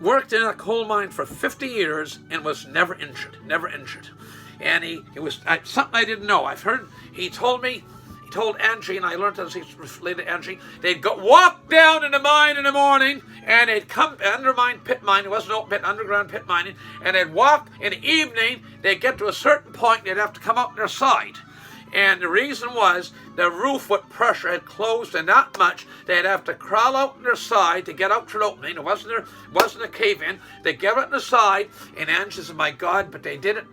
worked in a coal mine for 50 years and was never injured, never injured. And he was something I didn't know. I've heard, he told Angie, and I learned this, he related to Angie, they'd walk down in the mine in the morning, and they'd come, undermine pit mining, it wasn't open pit, underground pit mining, and they'd walk in the evening, they'd get to a certain point, they'd have to come out on their side. And the reason was the roof with pressure had closed and not much. They'd have to crawl out on their side to get out to the opening. It wasn't a cave-in. They'd get out on the side, and Angie said, my God, but they did it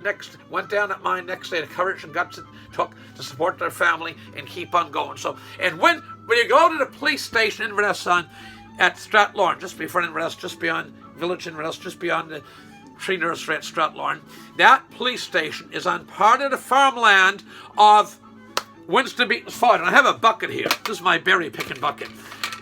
went down that mine next day, the courage and guts it took to support their family and keep on going. So, and when you go to the police station in Inverness at Strathlorn, just before Inverness, just beyond Village Inverness, just beyond the Tree Nursery at Strathlorn, that police station is on part of the farmland of Winston Beaton's father. And I have a bucket here. This is my berry picking bucket.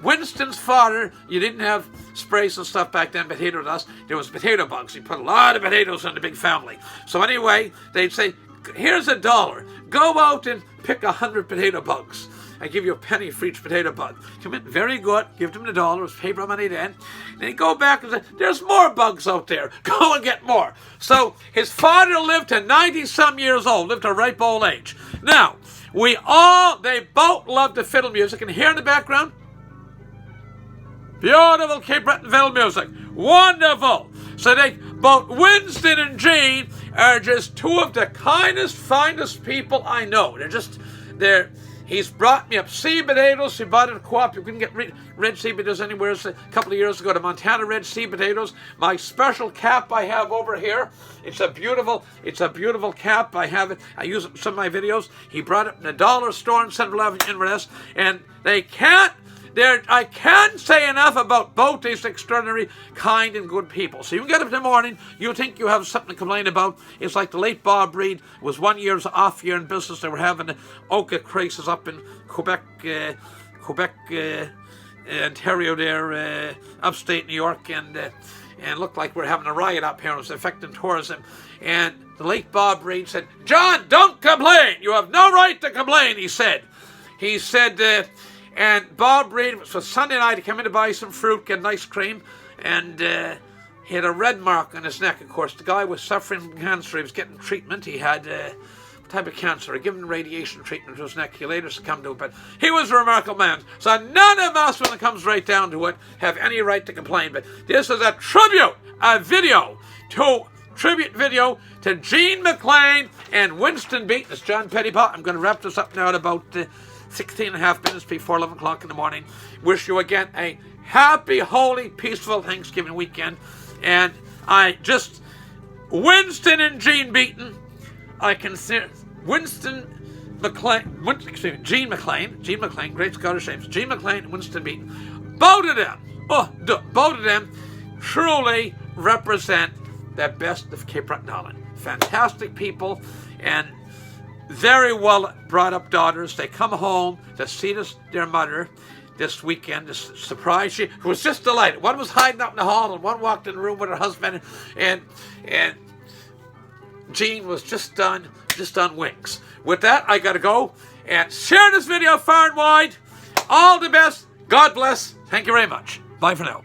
Winston's father, you didn't have sprays and stuff back then, potato dust. There was potato bugs. He put a lot of potatoes in the big family. So anyway, they'd say, here's $1. Go out and pick 100 potato bugs. I give you a penny for each potato bug. Come in, very good. Give them $1. It was paper money then. Then he'd go back and say, there's more bugs out there. Go and get more. So his father lived to 90-some years old, lived to a ripe old age. Now, they both loved the fiddle music. And here in the background, beautiful Cape Breton fiddle music. Wonderful. So both Winston and Jean are just two of the kindest, finest people I know. He's brought me up sea potatoes. He bought it at Co-op. You couldn't get red sea potatoes anywhere. A couple of years ago, the Montana red sea potatoes. My special cap I have over here. It's a beautiful cap. I have it. I use it in some of my videos. He brought it in a dollar store in Central Avenue Inverness, and I can't say enough about both these extraordinary, kind and good people. So you get up in the morning, you think you have something to complain about. It's like the late Bob Reid was 1 year's off year in business. They were having the Oka crisis up in Quebec, Ontario there, upstate New York, and looked like we're having a riot up here. It was affecting tourism. And the late Bob Reid said, John, don't complain. You have no right to complain, he said. And Bob Reid, it was Sunday night, he came in to buy some fruit, get an ice cream, and he had a red mark on his neck, of course. The guy was suffering from cancer. He was getting treatment. He had a type of cancer. He given radiation treatment to his neck. He later succumbed to it, but he was a remarkable man. So none of us, when it comes right down to it, have any right to complain. But this is a tribute video to Jean MacLean and Winston Beaton. It's John Pettipas. I'm going to wrap this up now at about 16 and a half minutes before 11 o'clock in the morning. Wish you again a happy, holy, peaceful Thanksgiving weekend. And Winston and Jean Beaton, I consider Jean MacLean, great Scottish names, Jean MacLean and Winston Beaton, both of them truly represent the best of Cape Breton Island. Fantastic people and very well brought up daughters. They come home to see their mother this weekend to surprise she was just delighted. One was hiding out in the hall and one walked in the room with her husband, and Jean was just on wings. With that, I gotta go and share this video far and wide. All the best. God bless. Thank you very much. Bye for now.